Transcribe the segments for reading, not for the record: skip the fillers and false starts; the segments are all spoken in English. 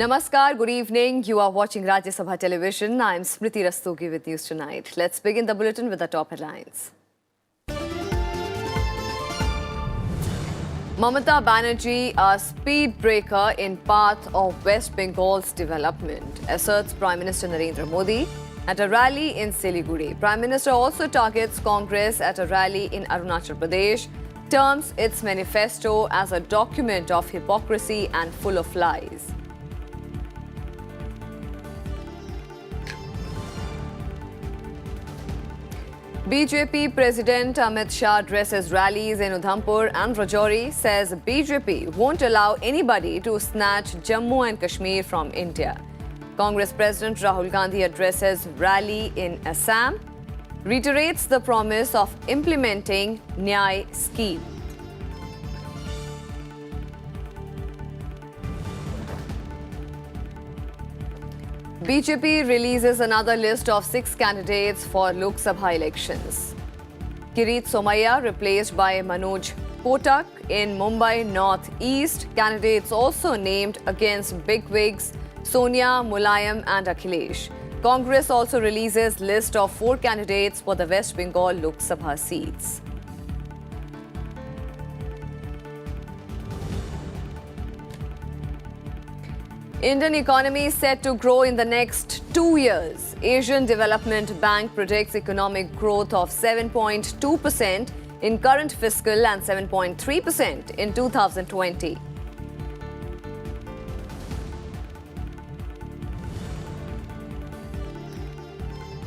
Namaskar, good evening. You are watching Rajya Sabha Television. I am Smriti Rastogi with News Tonight. Let's begin the bulletin with the top headlines. Mamata Banerjee, a speed breaker in path of West Bengal's development, asserts Prime Minister Narendra Modi at a rally in Siliguri. Prime Minister also targets Congress at a rally in Arunachal Pradesh, terms its manifesto as a document of hypocrisy and full of lies. BJP President Amit Shah addresses rallies in Udhampur and Rajouri, says BJP won't allow anybody to snatch Jammu and Kashmir from India. Congress President Rahul Gandhi addresses rally in Assam, reiterates the promise of implementing Nyay scheme. BJP releases another list of 6 candidates for Lok Sabha elections. Kirit Somaiya replaced by Manoj Kotak in Mumbai North East. Candidates also named against bigwigs Sonia, Mulayam and Akhilesh. Congress also releases list of 4 candidates for the West Bengal Lok Sabha seats. Indian economy is set to grow in the next 2 years. Asian Development Bank predicts economic growth of 7.2% in current fiscal and 7.3% in 2020.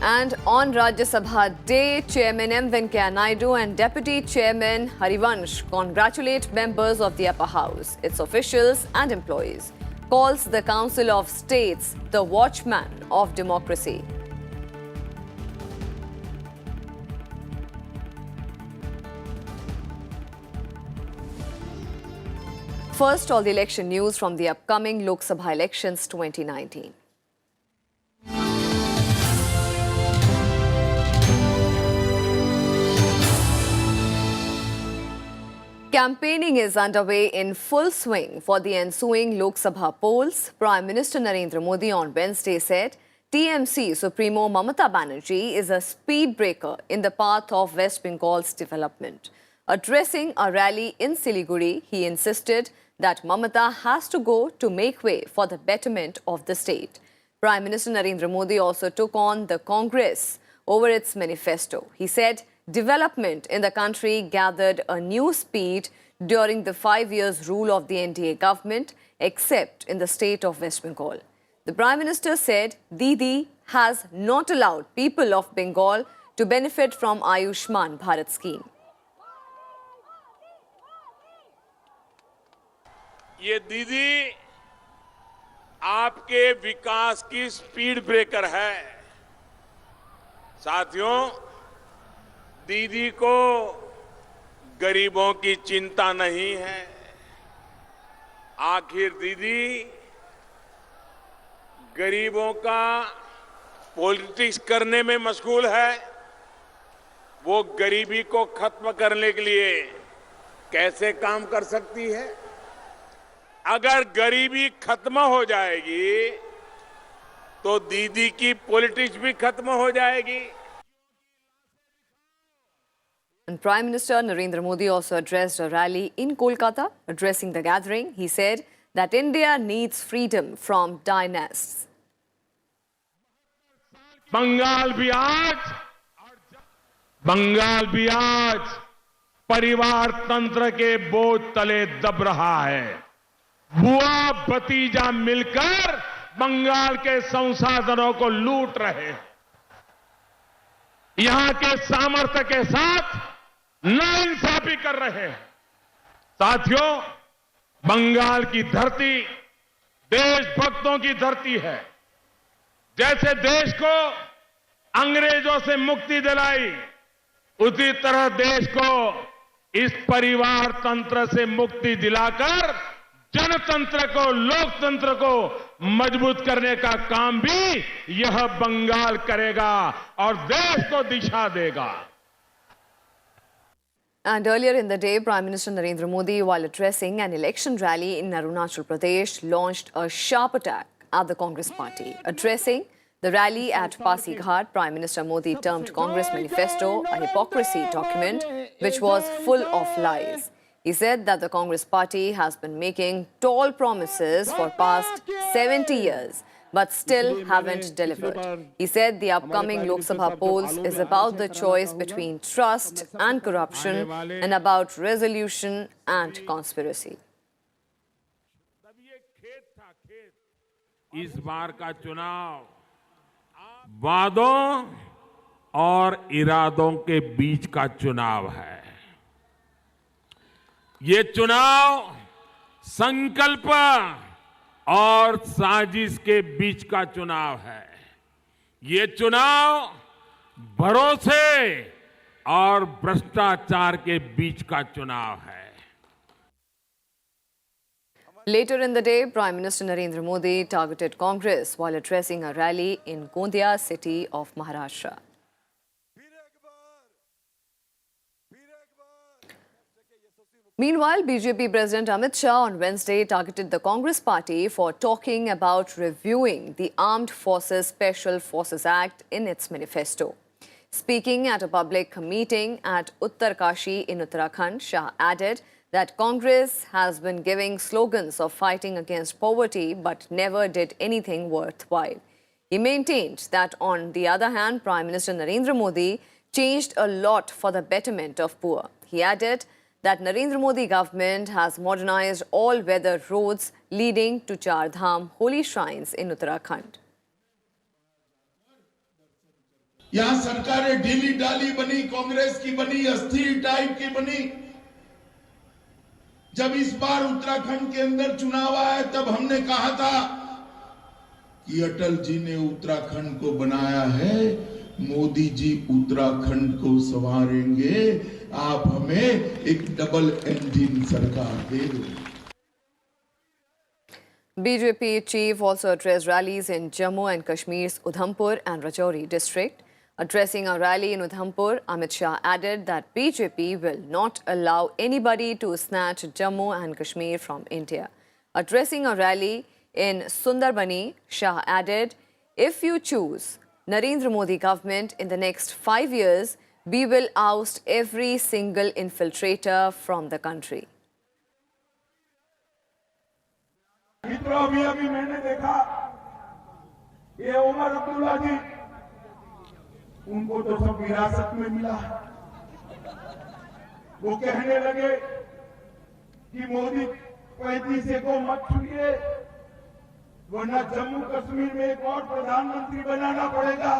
And on Rajya Sabha Day, Chairman M. Venkaiah Naidu and Deputy Chairman Harivansh congratulate members of the upper house, its officials and employees. Calls the Council of States the watchman of democracy. First, all the election news from the upcoming Lok Sabha elections 2019. Campaigning is underway in full swing for the ensuing Lok Sabha polls. Prime Minister Narendra Modi on Wednesday said TMC Supremo Mamata Banerjee is a speed breaker in the path of West Bengal's development. Addressing a rally in Siliguri, he insisted that Mamata has to go to make way for the betterment of the state. Prime Minister Narendra Modi also took on the Congress over its manifesto. He said development in the country gathered a new speed during the 5 years rule of the NDA government, except in the state of West Bengal. The Prime Minister said Didi has not allowed people of Bengal to benefit from Ayushman Bharat scheme. ये दीदी आपके विकास की speed breaker है। साथियों, दीदी को गरीबों की चिंता नहीं है। आखिर दीदी गरीबों का पॉलिटिक्स करने में मशगूल है। वो गरीबी को खत्म करने के लिए कैसे काम कर सकती है? अगर गरीबी खत्म हो जाएगी तो दीदी की पॉलिटिक्स भी खत्म हो जाएगी। And Prime Minister Narendra Modi also addressed a rally in Kolkata. Addressing the gathering, he said that India needs freedom from dynasts. Bengal भी आज परिवार तंत्र के बोझ तले दब रहा है। बुआ भतीजा मिलकर बंगाल के संसाधनों को लूट रहे हैं। यहां के सामर्थ्य के साथ नाइंसाफी कर रहे हैं। साथियों, बंगाल की धरती देशभक्तों की धरती है। जैसे देश को अंग्रेजों से मुक्ति दिलाई, उसी तरह देश को इस परिवार तंत्र से मुक्ति दिलाकर जनतंत्र को, लोकतंत्र को मजबूत करने का काम भी यह बंगाल करेगा और देश को दिशा देगा। And earlier in the day, Prime Minister Narendra Modi, while addressing an election rally in Arunachal Pradesh, launched a sharp attack at the Congress party. Addressing the rally at Pasighat, Prime Minister Modi termed Congress manifesto a hypocrisy document which was full of lies. He said that the Congress party has been making tall promises for past 70 years, but still haven't delivered. He said the upcoming Lok Sabha polls is about the choice between trust and corruption and about resolution and conspiracy. इस बार का चुनाव वादों और इरादों के बीच का चुनाव है। ये चुनाव संकल्प और साजिश के बीच का चुनाव है। ये चुनाव भरोसे और भ्रष्टाचार के बीच का चुनाव है। Later in the day, Prime Minister Narendra Modi targeted Congress while addressing a rally in Gondia city of Maharashtra. Meanwhile, BJP President Amit Shah on Wednesday targeted the Congress party for talking about reviewing the Armed Forces Special Forces Act in its manifesto. Speaking at a public meeting at Uttarkashi in Uttarakhand, Shah added that Congress has been giving slogans of fighting against poverty but never did anything worthwhile. He maintained that, on the other hand, Prime Minister Narendra Modi changed a lot for the betterment of poor. He added that Narendra Modi government has modernized all-weather roads leading to Char Dham holy shrines in Uttarakhand. यहाँ सरकारें ढीली डाली बनी, कांग्रेस की बनी, अस्थिर type की बनी। जब इस बार उत्तराखंड के अंदर चुनाव आया तब हमने कहा था कि अटल जी ने उत्तराखंड को बनाया है, मोदी जी उत्तराखंड को संवारेंगे, आप हमें एक डबल इंजन सरकार दे दो। BJP chief also addressed rallies in Jammu and Kashmir's Udhampur and Rajouri district. Addressing a rally in Udhampur, Amit Shah added that BJP will not allow anybody to snatch Jammu and Kashmir from India. Addressing a rally in Sundarbani, Shah added, if you choose Narendra Modi government in the next 5 years, we will oust every single infiltrator from the country. मित्रों, अभी मैंने देखा ये उमर अब्दुल्ला जी, उनको तो सब विरासत में मिला। वो कहने लगे कि मोदी 35 को मत छुइए, वरना जम्मू कश्मीर में एक और प्रधानमंत्री बनाना पड़ेगा।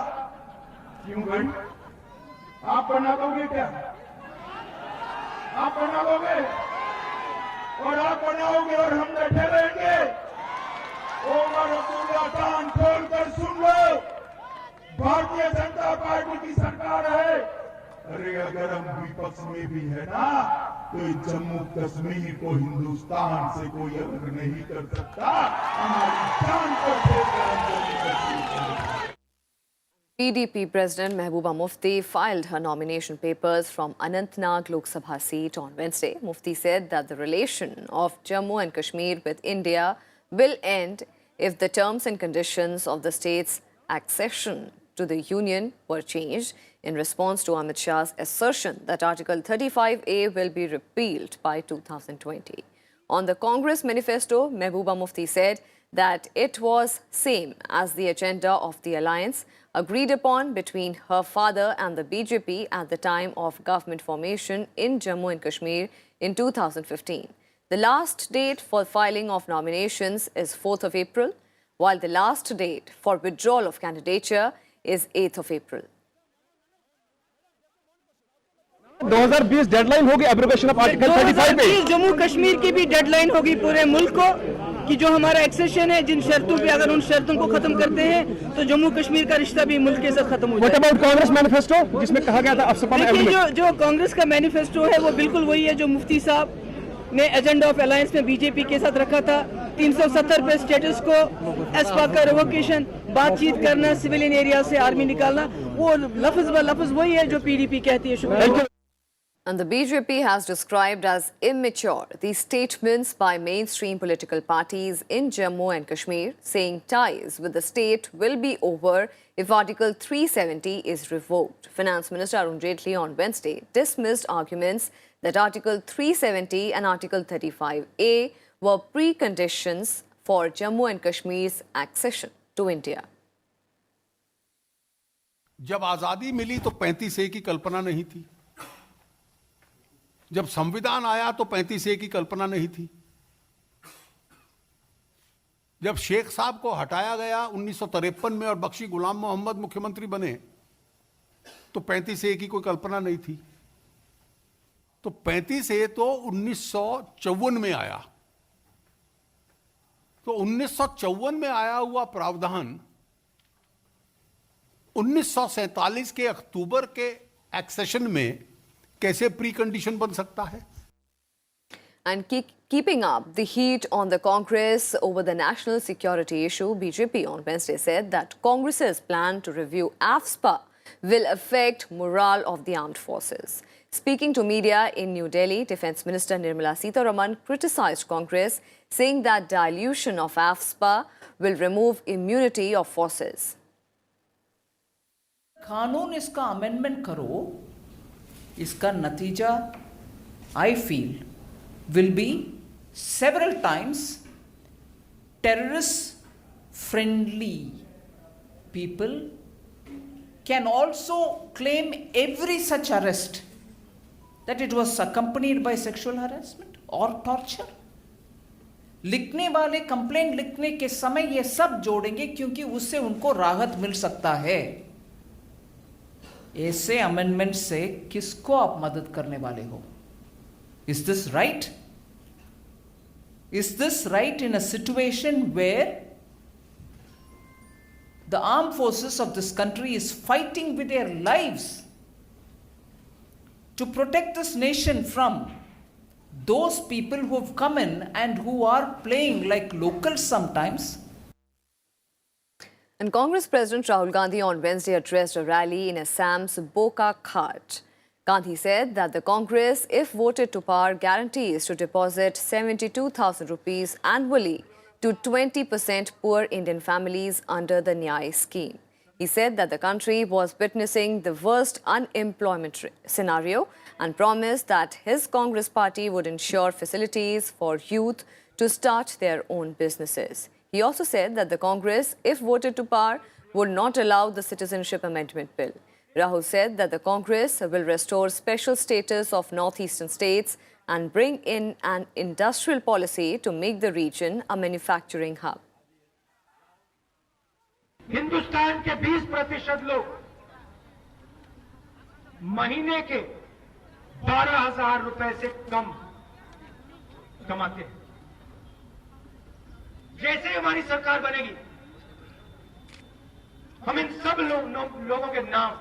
क्यों भाई, आप बना दोगे क्या? आप बना दोगे और आप बनाओगे और हम बैठे रहेंगे? उमर अब्दुल्ला, कान खोल कर सुन लो, भारतीय जनता पार्टी की सरकार है। अरे अगर हम विपक्ष में भी है ना, तो जम्मू कश्मीर को हिंदुस्तान से कोई अलग नहीं कर सकता। हमारी जान पर PDP President Mehbooba Mufti filed her nomination papers from Anantnag Lok Sabha seat on Wednesday. Mufti said that the relation of Jammu and Kashmir with India will end if the terms and conditions of the state's accession to the Union were changed, in response to Amit Shah's assertion that Article 35A will be repealed by 2020. On the Congress manifesto, Mehbooba Mufti said that it was same as the agenda of the alliance agreed upon between her father and the BJP at the time of government formation in Jammu and Kashmir in 2015. The last date for filing of nominations is 4th of April, while the last date for withdrawal of candidature is 8th of April. 2020 deadline होगी abrogation of article 35 पे। जम्मू कश्मीर की भी deadline होगी पूरे मुल्क को कि जो हमारा एक्सेशन है, जिन शर्तों पे अगर उन शर्तों को खत्म करते हैं तो जम्मू कश्मीर का रिश्ता भी मुल्क के साथ खत्म हो जाएगा। व्हाट अबाउट कांग्रेस मैनिफेस्टो, जिसमें कहा गया था अफसपा में देखिए, जो कांग्रेस का मैनिफेस्टो है वो बिल्कुल वही है जो मुफ्ती साहब ने एजेंडा ऑफ अलायंस में बीजेपी के साथ रखा था। 370 पे स्टेटस को, एसपा का रिवोकेशन, बातचीत करना, सिविलियन एरिया से आर्मी निकालना, वो लफ्ज ब लफ्ज वही है जो पीडीपी कहती है। शुक्रिया। And the BJP has described as immature these statements by mainstream political parties in Jammu and Kashmir, saying ties with the state will be over if Article 370 is revoked. Finance Minister Arun Jaitley on Wednesday dismissed arguments that Article 370 and Article 35A were preconditions for Jammu and Kashmir's accession to India. जब आजादी मिली तो 35A की कल्पना नहीं थी। जब संविधान आया तो 35A की कल्पना नहीं थी। जब शेख साहब को हटाया गया 1953 में और बख्शी गुलाम मोहम्मद मुख्यमंत्री बने तो 35A की कोई कल्पना नहीं थी। तो 35A तो 1954 में आया। तो 1954 में आया हुआ प्रावधान 1947 के अक्टूबर के एक्सेशन में कैसे प्री कंडीशन बन सकता है? And keeping up the heat on the Congress over the national security issue, BJP on Wednesday said that Congress's plan to review AFSPA will affect morale of the armed forces. Speaking to media in New Delhi, Defence Minister Nirmala Sitharaman criticized Congress, saying that dilution of AFSPA will remove immunity of forces. कानून इसका amendment करो, इसका नतीजा I feel will be several times terrorist friendly people can also claim every such arrest that it was accompanied by sexual harassment और torture. लिखने वाले complaint लिखने के समय ये सब जोड़ेंगे क्योंकि उससे उनको राहत मिल सकता है. ऐसे अमेंडमेंट से किसको आप मदद करने वाले हो? Is this right? Is this right in a situation where the arm forces of this country is fighting with their lives to protect this nation from those people who have come in and who are playing like locals sometimes? And Congress President Rahul Gandhi on Wednesday addressed a rally in Assam's Bokakhart. Gandhi said that the Congress, if voted to power, guarantees to deposit 72,000 rupees annually to 20% poor Indian families under the Nyay scheme. He said that the country was witnessing the worst unemployment scenario and promised that his Congress party would ensure facilities for youth to start their own businesses. He also said that the Congress, if voted to power, would not allow the Citizenship Amendment Bill. Rahul said that the Congress will restore special status of northeastern states and bring in an industrial policy to make the region a manufacturing hub. Hindustan के 20% लोग महीने के 12,000 रुपए से कम कमाते हैं. जैसे हमारी सरकार बनेगी हम इन सब लोगों के नाम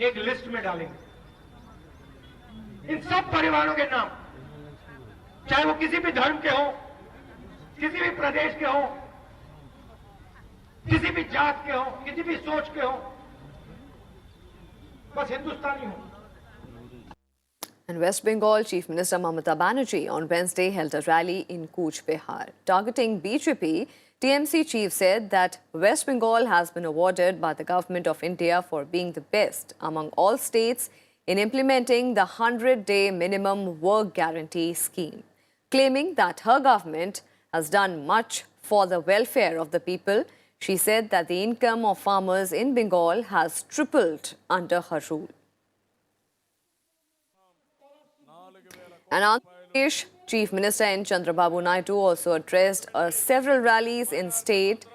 एक लिस्ट में डालेंगे. इन सब परिवारों के नाम, चाहे वो किसी भी धर्म के हो, किसी भी प्रदेश के हो, किसी भी जात के हो, किसी भी सोच के हो, बस हिंदुस्तानी हो. And West Bengal Chief Minister Mamata Banerjee on Wednesday held a rally in Cooch Behar. Targeting BJP, TMC chief said that West Bengal has been awarded by the Government of India for being the best among all states in implementing the 100-day minimum work guarantee scheme. Claiming that her government has done much for the welfare of the people, she said that the income of farmers in Bengal has tripled under her rule. And Andhra Pradesh Chief Minister N. Chandrababu Naidu also addressed several rallies in state.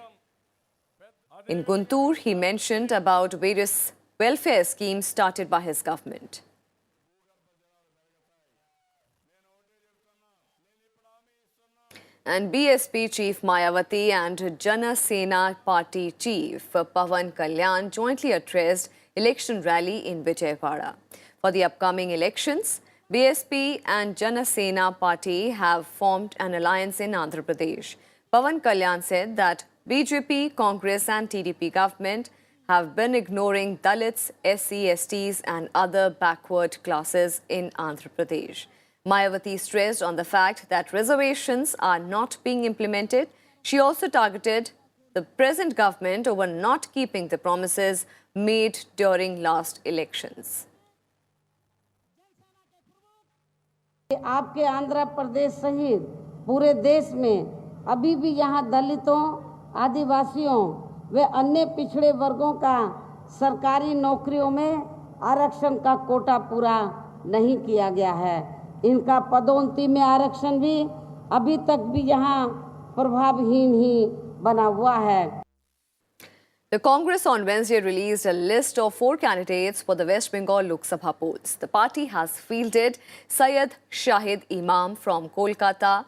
In Guntur, he mentioned about various welfare schemes started by his government. And BSP Chief Mayawati and Jana Sena Party Chief Pawan Kalyan jointly addressed election rally in Vijayawada. For the upcoming elections, BSP and Jana Sena Party have formed an alliance in Andhra Pradesh. Pawan Kalyan said that BJP, Congress and TDP government have been ignoring Dalits, SC, STs and other backward classes in Andhra Pradesh. Mayawati stressed on the fact that reservations are not being implemented. She also targeted the present government over not keeping the promises made during last elections. आपके आंध्र प्रदेश सहित पूरे देश में अभी भी यहाँ दलितों, आदिवासियों व अन्य पिछड़े वर्गों का सरकारी नौकरियों में आरक्षण का कोटा पूरा नहीं किया गया है। इनका पदोन्नति में आरक्षण भी अभी तक भी यहाँ प्रभावहीन ही बना हुआ है। The Congress on Wednesday released a list of 4 candidates for the West Bengal Lok Sabha polls. The party has fielded Syed Shahid Imam from Kolkata,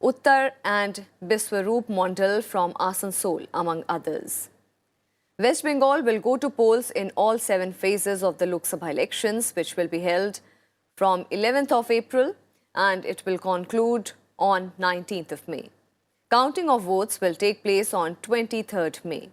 Uttar and Biswaroop Mondal from Asansol, among others. West Bengal will go to polls in all 7 phases of the Lok Sabha elections, which will be held from 11th of April and it will conclude on 19th of May. Counting of votes will take place on 23rd May.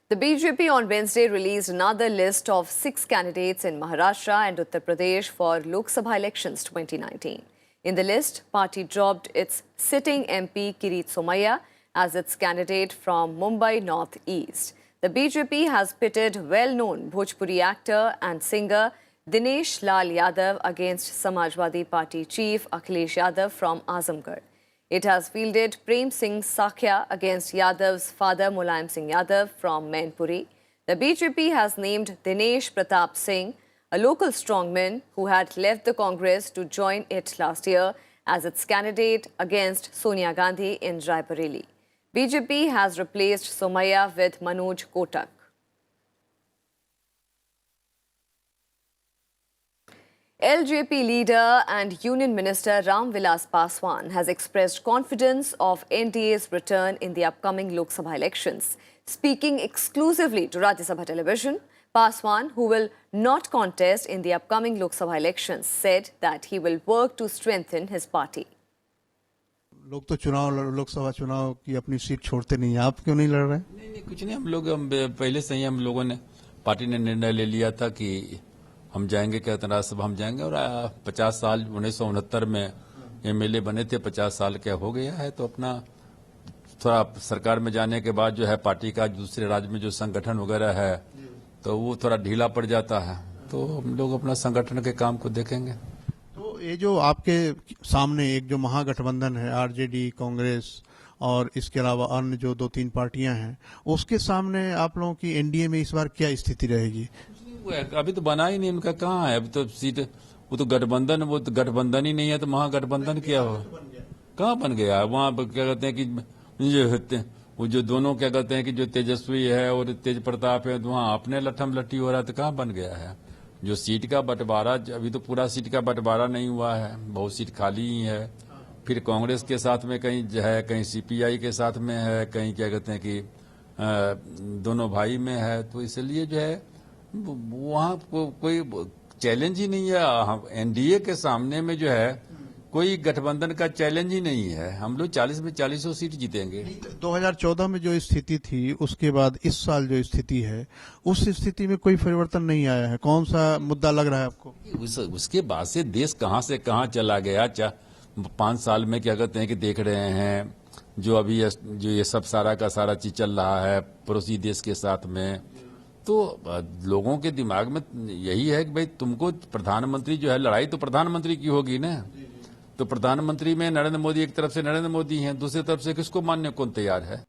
The BJP on Wednesday released another list of 6 candidates in Maharashtra and Uttar Pradesh for Lok Sabha elections 2019. In the list, party dropped its sitting MP Kirit Somaiya as its candidate from Mumbai North East. The BJP has pitted well-known Bhojpuri actor and singer Dinesh Lal Yadav against Samajwadi Party chief Akhilesh Yadav from Azamgarh. It has fielded Prem Singh Sakhya against Yadav's father Mulayam Singh Yadav from Mainpuri. The BJP has named Dinesh Pratap Singh, a local strongman who had left the Congress to join it last year, as its candidate against Sonia Gandhi in Raebareli. BJP has replaced Somaiya with Manoj Kotak. LJP leader and Union Minister Ram Vilas Paswan has expressed confidence of NDA's return in the upcoming Lok Sabha elections. Speaking exclusively to Rajya Sabha television, Paswan, who will not contest in the upcoming Lok Sabha elections, said that he will work to strengthen his party. लोग तो लोकसभा चुनाव की अपनी seat छोड़ते नहीं, आप क्यों नहीं लड़ रहे? नहीं कुछ नहीं, हम लोग पहले से ही हम लोगों ने पार्टी ने निर्णय ले लिया था कि हम जाएंगे, कहते राज्यसभा हम जाएंगे और 50 साल 1969 में एमएलए बने थे, 50 साल क्या हो गया है, तो अपना थोड़ा सरकार में जाने के बाद जो है पार्टी का दूसरे राज्य में जो संगठन वगैरह है तो वो थोड़ा ढीला पड़ जाता है, तो हम लोग अपना संगठन के काम को देखेंगे। तो ये जो आपके सामने एक जो महागठबंधन है आरजेडी, कांग्रेस और इसके अलावा अन्य जो 2-3 पार्टियां हैं, उसके सामने आप लोगों की एनडीए में इस बार क्या स्थिति रहेगी? अभी तो बना ही नहीं, उनका कहाँ है अभी तो सीट, वो तो गठबंधन, वो तो गठबंधन ही नहीं है, तो महागठबंधन क्या हो, कहाँ बन गया? वहाँ क्या कहते हैं कि वो जो दोनों क्या कहते हैं कि जो तेजस्वी है और तेज प्रताप है, वहाँ अपने लठम लट्टी हो रहा है, तो कहाँ बन गया है? जो सीट का बंटवारा, अभी तो पूरा सीट का बंटवारा नहीं हुआ है, बहुत सीट खाली ही है। फिर कांग्रेस के साथ में कहीं है, कहीं सीपीआई के साथ में है, कहीं क्या कहते हैं कि दोनों भाई में है, तो इसलिए जो है वहाँ कोई चैलेंज ही नहीं है। एनडीए के सामने में जो है कोई गठबंधन का चैलेंज ही नहीं है। हम लोग 40 में 40 सीट जीतेंगे। 2014 में जो स्थिति थी उसके बाद इस साल जो स्थिति है उस स्थिति में कोई परिवर्तन नहीं आया है। कौन सा मुद्दा लग रहा है आपको? उसके बाद से देश कहाँ से कहाँ चला गया। 5 साल में क्या कहते हैं कि देख रहे हैं जो अभी जो ये सब सारा का सारा चीज चल रहा है पड़ोसी देश के साथ में, तो लोगों के दिमाग में यही है कि भाई तुमको प्रधानमंत्री जो है, लड़ाई तो प्रधानमंत्री की होगी ना, तो प्रधानमंत्री में नरेंद्र मोदी, एक तरफ से नरेंद्र मोदी हैं, दूसरी तरफ से किसको मानने कौन तैयार है?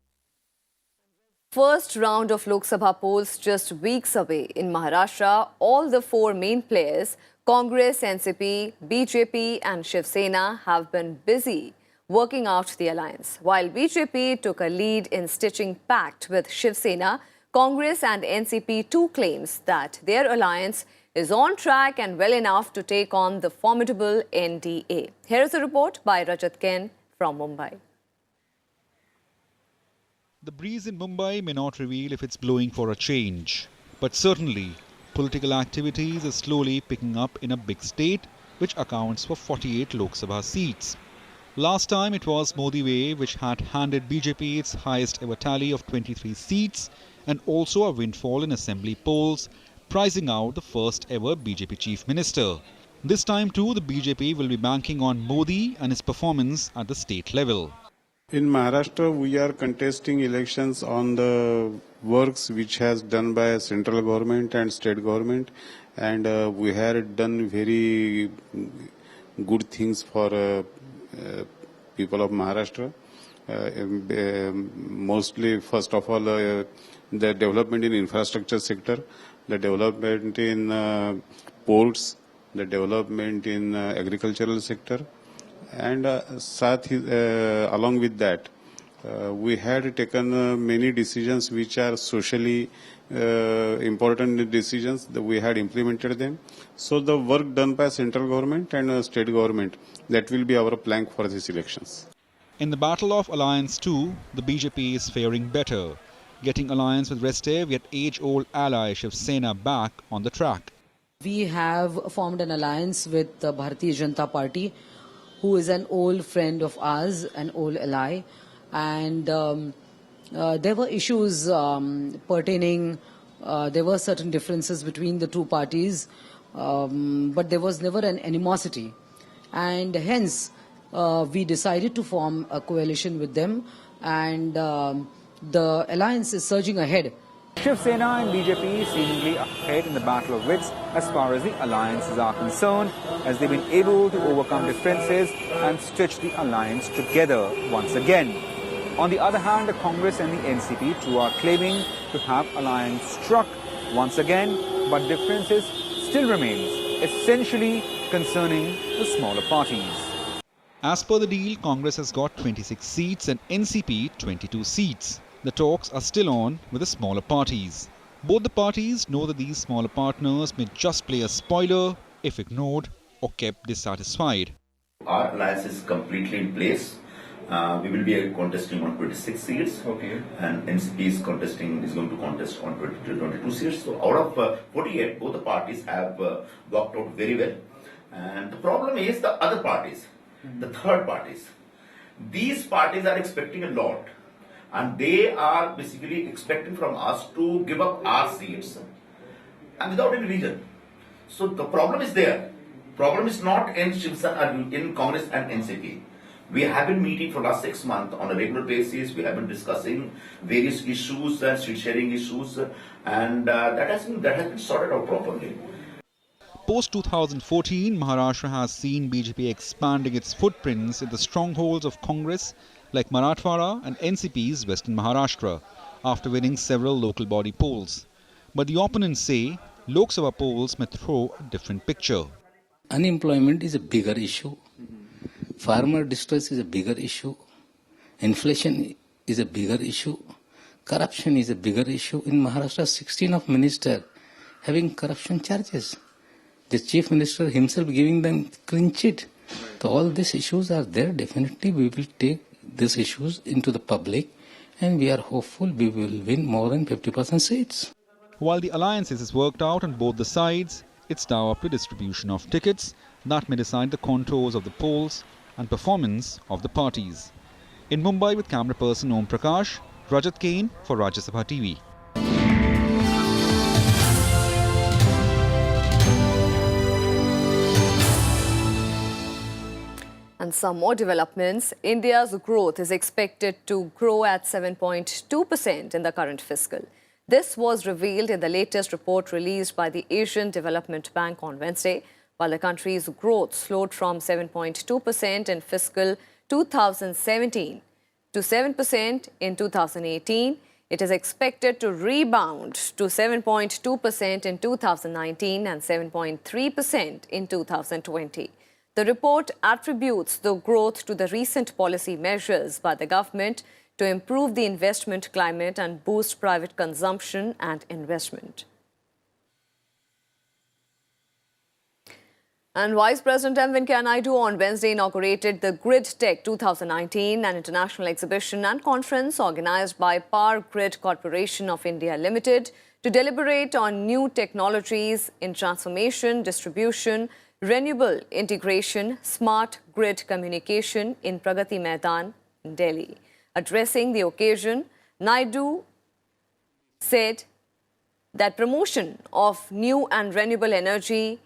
First round of Lok Sabha polls just weeks away in Maharashtra. All the 4 main players, Congress, NCP, BJP and Shiv Sena, have been busy working out the alliance. While BJP took a lead in stitching pact with Shiv Sena, Congress and NCP too claims that their alliance is on track and well enough to take on the formidable NDA. Here is a report by Rajat Ken from Mumbai. The breeze in Mumbai may not reveal if it's blowing for a change, but certainly political activities are slowly picking up in a big state which accounts for 48 Lok Sabha seats. Last time it was Modi Way which had handed BJP its highest ever tally of 23 seats and also a windfall in assembly polls, pricing out the first ever BJP chief minister. This time too, the BJP will be banking on Modi and his performance at the state level. In Maharashtra, we are contesting elections on the works which has done by central government and state government, and we had done very good things for people of Maharashtra. Mostly, first of all, the development in infrastructure sector, the development in ports, the development in agricultural sector, and along with that, we had taken many decisions which are socially important decisions. That we had implemented them. So the work done by central government and state government, that will be our plank for these elections. In the battle of Alliance 2, the BJP is faring better, getting alliance with restive yet age-old ally Shiv Sena back on the track. We have formed an alliance with the Bharatiya Janata Party, who is an old friend of ours, an old ally. And there were issues pertaining, there were certain differences between the two parties, but there was never an animosity. And hence, we decided to form a coalition with them, and the alliance is surging ahead. Shiv Sena and BJP seemingly ahead in the battle of wits as far as the alliances are concerned, as they've been able to overcome differences and stitch the alliance together once again. On the other hand, the Congress and the NCP too are claiming to have alliance struck once again, but differences still remains, essentially concerning the smaller parties. As per the deal, Congress has got 26 seats and NCP 22 seats. The talks are still on with the smaller parties. Both the parties know that these smaller partners may just play a spoiler if ignored or kept dissatisfied. Our alliance is completely in place. We will be contesting on 26 seats, and NCP is going to contest on 22 seats. So out of 48, both the parties have worked out very well. And the problem is the other parties, the third parties. These parties are expecting a lot. And they are basically expecting from us to give up our seats and without any reason. So the problem is there. Problem is not in Shiv Sena, in Congress and NCP. We have been meeting for the last 6 months on a regular basis. We have been discussing various issues and seat sharing issues, and that has been sorted out properly. Post-2014, Maharashtra has seen BJP expanding its footprints in the strongholds of Congress like Marathwada and NCP's Western Maharashtra, after winning several local body polls. But the opponents say Lok Sabha polls may throw a different picture. Unemployment is a bigger issue. Farmer distress is a bigger issue. Inflation is a bigger issue. Corruption is a bigger issue. In Maharashtra, 16 of ministers having corruption charges. The chief minister himself giving them clean chit. So all these issues are there. Definitely we will take these issues into the public, and we are hopeful we will win more than 50% seats. While the alliances is worked out on both the sides, it's now up to distribution of tickets that may decide the contours of the polls and performance of the parties. In Mumbai with camera person Om Prakash, Rajat Kane for Rajya Sabha TV. And some more developments. India's growth is expected to grow at 7.2% in the current fiscal. This was revealed in the latest report released by the Asian Development Bank on Wednesday. While the country's growth slowed from 7.2% in fiscal 2017 to 7% in 2018, it is expected to rebound to 7.2% in 2019 and 7.3% in 2020. The report attributes the growth to the recent policy measures by the government to improve the investment climate and boost private consumption and investment. And Vice President M. Venkaiah Naidu on Wednesday inaugurated the Grid Tech 2019, an international exhibition and conference organized by Power Grid Corporation of India Limited to deliberate on new technologies in transformation, distribution, renewable integration, smart grid communication in Pragati Maidan, Delhi. Addressing the occasion, Naidu said that promotion of new and renewable energy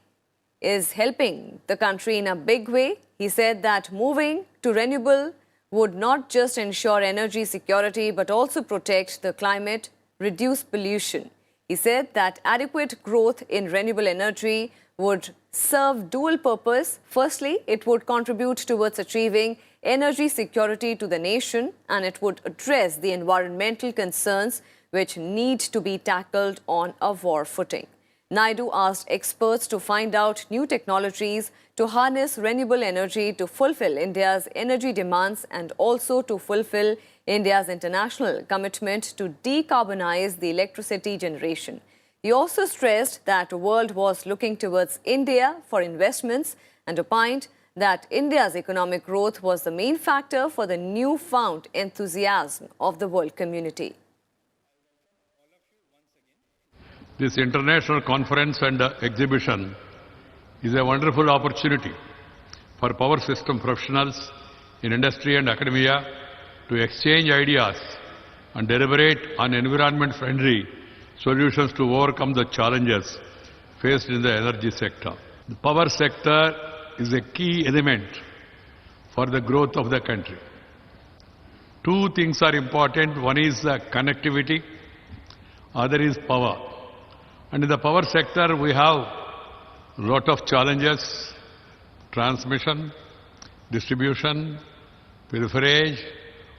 is helping the country in a big way. He said that moving to renewable would not just ensure energy security but also protect the climate, reduce pollution. He said that adequate growth in renewable energy would serve dual purpose. Firstly, it would contribute towards achieving energy security to the nation, and it would address the environmental concerns which need to be tackled on a war footing. Naidu asked experts to find out new technologies to harness renewable energy to fulfill India's energy demands and also to fulfill India's international commitment to decarbonize the electricity generation. He also stressed that the world was looking towards India for investments and opined that India's economic growth was the main factor for the newfound enthusiasm of the world community. This international conference and exhibition is a wonderful opportunity for power system professionals in industry and academia to exchange ideas and deliberate on environment-friendly solutions to overcome the challenges faced in the energy sector. The power sector is a key element for the growth of the country. Two things are important. One is connectivity, other is power. And in the power sector, we have a lot of challenges: transmission, distribution, peripherage,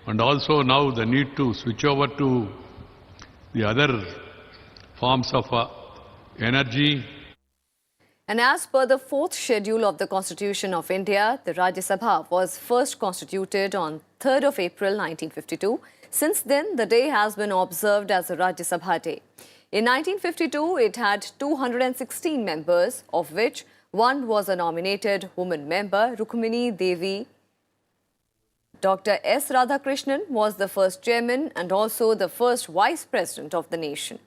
and also now the need to switch over to the other forms of energy. And as per the fourth schedule of the Constitution of India, the Rajya Sabha was first constituted on 3rd of April 1952. Since then, the day has been observed as the Rajya Sabha Day. In 1952, it had 216 members, of which one was a nominated woman member, Rukmini Devi. Dr. S. Radhakrishnan was the first chairman and also the first vice president of the nation.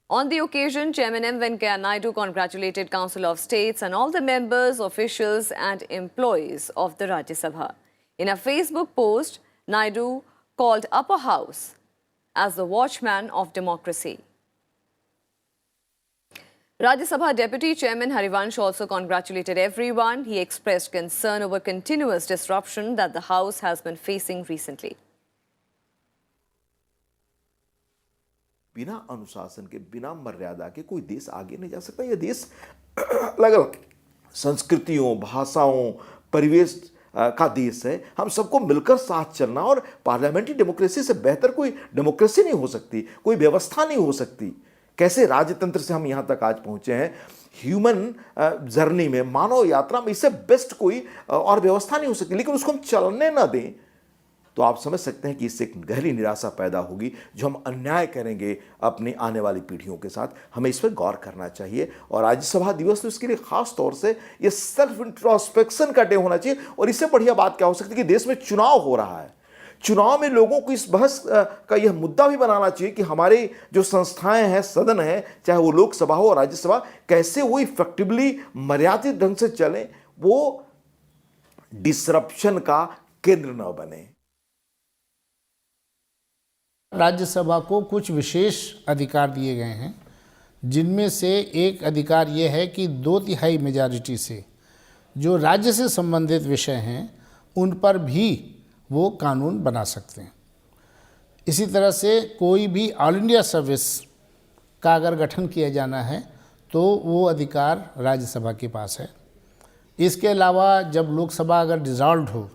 On the occasion, Chairman M. Venkaiah Naidu congratulated Council of States and all the members, officials and employees of the Rajya Sabha. In a Facebook post, Naidu called Upper House as the watchman of democracy. Rajya Sabha Deputy Chairman Harivansh also congratulated everyone. He expressed concern over continuous disruption that the House has been facing recently. बिना अनुशासन के, बिना मर्यादा के कोई देश आगे नहीं जा सकता। यह देश अलग अलग संस्कृतियों, भाषाओं, परिवेश का देश है। हम सबको मिलकर साथ चलना, और पार्लियामेंट्री डेमोक्रेसी से बेहतर कोई डेमोक्रेसी नहीं हो सकती, कोई व्यवस्था नहीं हो सकती। कैसे राजतंत्र से हम यहाँ तक आज पहुँचे हैं, ह्यूमन जर्नी में, मानव यात्रा में, इससे बेस्ट कोई और व्यवस्था नहीं हो सकती। लेकिन उसको हम चलने ना दें तो आप समझ सकते हैं कि इससे एक गहरी निराशा पैदा होगी, जो हम अन्याय करेंगे अपनी आने वाली पीढ़ियों के साथ। हमें इस पर गौर करना चाहिए, और राज्यसभा दिवस तो इसके लिए खास तौर से ये सेल्फ इंट्रोस्पेक्शन का डे होना चाहिए। और इससे बढ़िया बात क्या हो सकती है कि देश में चुनाव हो रहा है, चुनाव में लोगों को इस बहस का यह मुद्दा भी बनाना चाहिए कि हमारे जो संस्थाएं हैं, सदन है, चाहे वो लोकसभा हो और राज्यसभा, कैसे वो इफेक्टिवली मर्यादित ढंग से चलें, वो डिसरप्शन का केंद्र न बने। राज्यसभा को कुछ विशेष अधिकार दिए गए हैं, जिनमें से एक अधिकार यह है कि 2/3 मेजॉरिटी से जो राज्य से संबंधित विषय हैं उन पर भी वो कानून बना सकते हैं। इसी तरह से कोई भी ऑल इंडिया सर्विस का अगर गठन किया जाना है तो वो अधिकार राज्यसभा के पास है। इसके अलावा जब लोकसभा अगर डिसॉल्व हो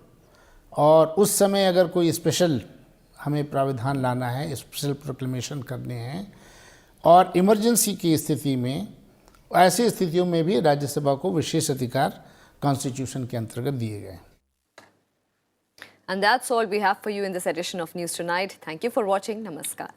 और उस समय अगर कोई स्पेशल हमें प्राविधान लाना है, स्पेशल प्रोक्लेमेशन करने हैं, और इमरजेंसी की स्थिति में, ऐसी स्थितियों में भी राज्यसभा को विशेष अधिकार कॉन्स्टिट्यूशन के अंतर्गत दिए गए। And that's all we have for you in this edition of News Tonight. Thank you for watching. Namaskar.